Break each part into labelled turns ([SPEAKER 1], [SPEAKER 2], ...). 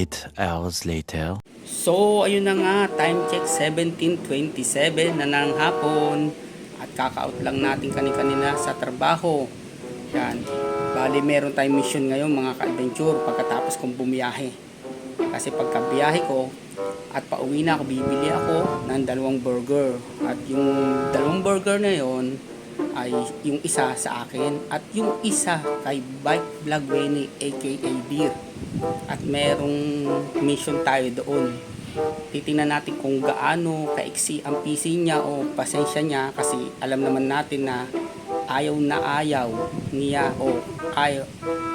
[SPEAKER 1] 8 hours later.
[SPEAKER 2] So, ayun na nga, time check 17:27 na ng hapon. At kaka-out lang natin kanina sa trabaho. Yan. Bali, meron tayong mission ngayon mga ka-adventure pagkatapos kong bumiyahe. Kasi pagka biyahe ko at pauwi na ako, bibili ako ng 2 burger. At yung 2 burger na yon ay yung isa sa akin at yung isa kay Bike Vlog Wenny aka Beer. At merong mission tayo doon. Titingnan natin kung gaano kaiksi ang PC niya o pasensya niya, kasi alam naman natin na ayaw niya o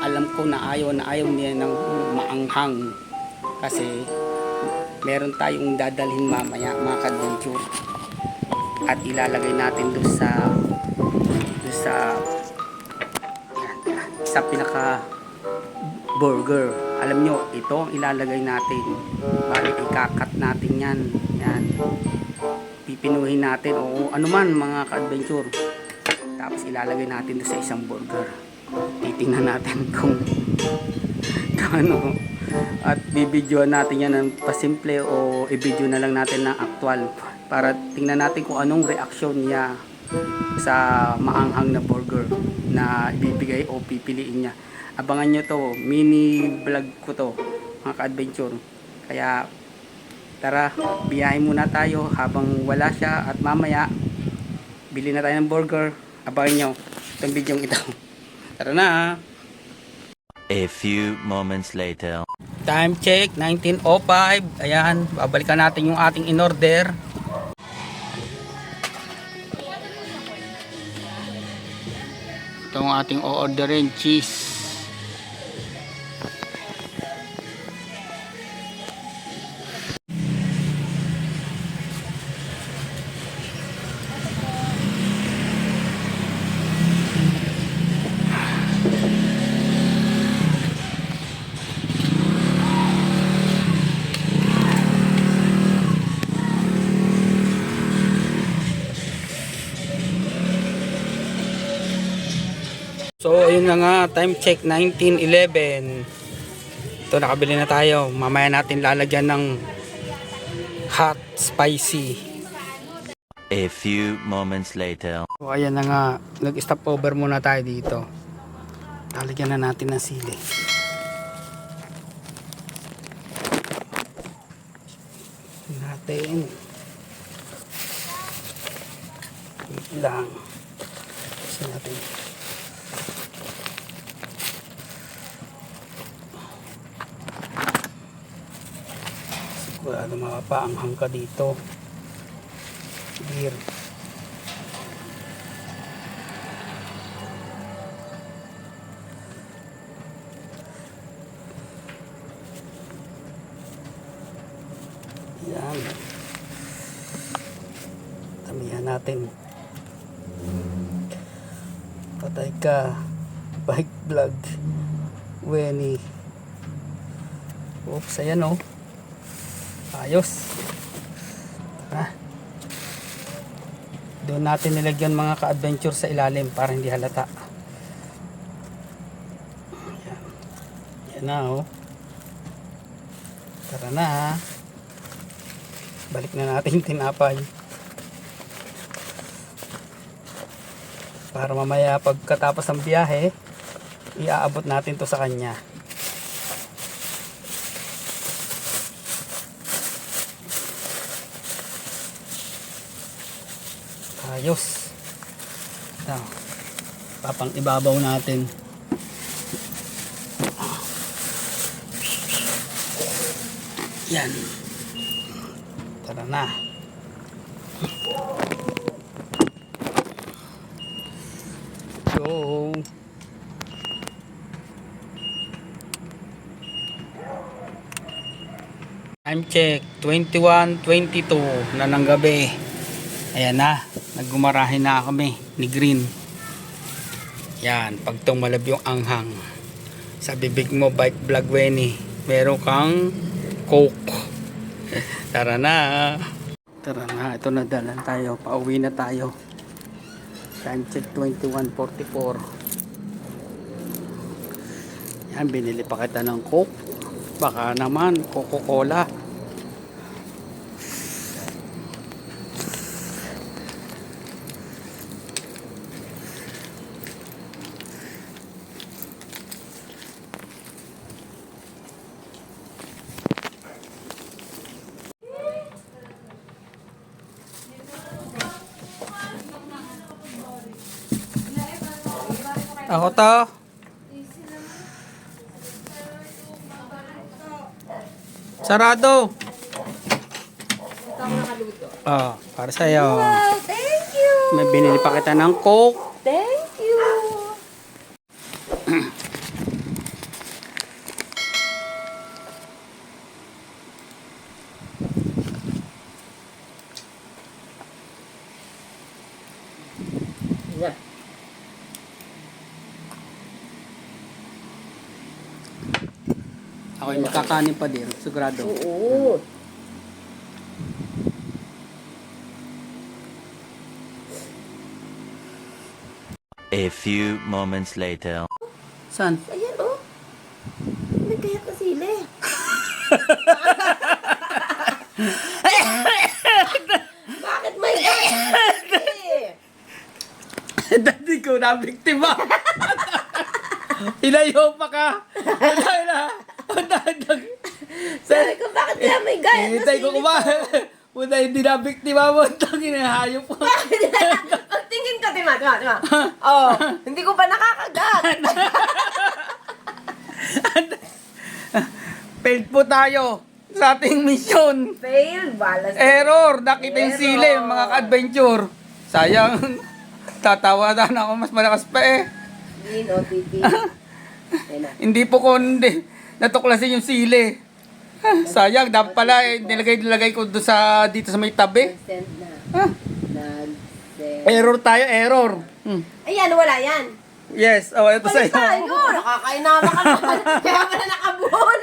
[SPEAKER 2] alam ko na ayaw niya ng maanghang, kasi meron tayong dadalhin mamaya mga ka-adventure at ilalagay natin doon sa pinaka burger. Alam nyo, ito ang ilalagay natin. Bali, ikakat natin yan. Yan. Pipinuhin natin o ano man mga ka-adventure. Tapos ilalagay natin doon sa isang burger. Titingnan natin kung ano. At bibidyoan natin yan ng pasimple o i-video na lang natin ng actual. Para tingnan natin kung anong reaksyon niya sa maanghang na burger na ibibigay o pipiliin niya. Abangan nyo to, mini vlog ko to mga ka-adventure. Kaya tara, biyahe muna tayo habang wala siya at mamaya bili na tayo ng burger. Abangan nyo itong video ito. Tara na.
[SPEAKER 1] A few moments later.
[SPEAKER 2] Time check 19:05. Ayan, babalikan natin yung ating in-order. Itong ating o-orderin, cheese. So ayun na nga, time check 19:11. Ito, nakabili na tayo. Mamaya natin lalagyan ng hot spicy.
[SPEAKER 1] A few moments later.
[SPEAKER 2] So ayan na nga, nag-stop over muna tayo dito. Lalagyan na natin ng sili. Natin. Wait lang. Kasi natin. Sigurado makapaanghang ka dito. Beer. Yan. Tamihan natin. Patay ka. Bike Vlog Wenny. Oops, ayan o. Ayos. Tara. Doon natin nilagyan mga ka-adventure sa ilalim para hindi halata. Yan. Yan na o. Tara na ha. Balik na natin yung tinapay. Para mamaya pagkatapos ng biyahe, iaabot natin to sa kanya. Ayos. Now, papang ibabaw natin. Yan. Tara na. Go. Time check 21:22 na ng gabi. Ayan na, naggumarahin na kami ni Green. Yan, pag tumalab yung anghang sa bibig mo, Bike Vlog Wenny, meron kang Coke. Tara na. Tara na, ito na, dalan tayo, pauwi na tayo. Time check 21:44. Yan, binili pa kita ng Coke. Baka naman, Coca-Cola. Ako to. Sarado.
[SPEAKER 3] Ikaw nakaluto.
[SPEAKER 2] Para sa'yo.
[SPEAKER 3] Wow, thank you!
[SPEAKER 2] May binili pa kita ng Coke.
[SPEAKER 3] Thank you! Yeah.
[SPEAKER 2] Ako yung makakanin pa din, sigurado.
[SPEAKER 3] Oo.
[SPEAKER 1] A few moments later.
[SPEAKER 2] Saan?
[SPEAKER 3] Ayan, oh. May kayat na sili. Bakit may kayat?
[SPEAKER 2] Dati ko na biktima. Ilayo pa ka.
[SPEAKER 3] Sabi ko, bakit kaya may kayat na
[SPEAKER 2] Hintay ko
[SPEAKER 3] sili?
[SPEAKER 2] kumain. Puta, hindi na biktima mo. Tangin na hayop ko.
[SPEAKER 3] Pagtingin ko, tima. Oh, hindi ko pa nakakagat.
[SPEAKER 2] Failed po tayo sa ating mission.
[SPEAKER 3] Fail, balas.
[SPEAKER 2] Error. Nakita yung
[SPEAKER 3] Error.
[SPEAKER 2] sili, mga ka-adventure. Sayang. Tatawa na ako. Mas malakas pa eh.
[SPEAKER 3] Hindi, no, titi. Ayun na.
[SPEAKER 2] Hindi po ko hindi natuklasin yung sili. Sayang, dapat pala eh, nilagay ko doon dito sa may tabi.
[SPEAKER 3] Nag-send na.
[SPEAKER 2] Ah,
[SPEAKER 3] Nag-send.
[SPEAKER 2] error tayo, error.
[SPEAKER 3] Ayan, wala yan.
[SPEAKER 2] Yes, ito
[SPEAKER 3] Balik
[SPEAKER 2] sa'yo.
[SPEAKER 3] tayo. Nakakainama ka naman. Kaya pala nakabuhol.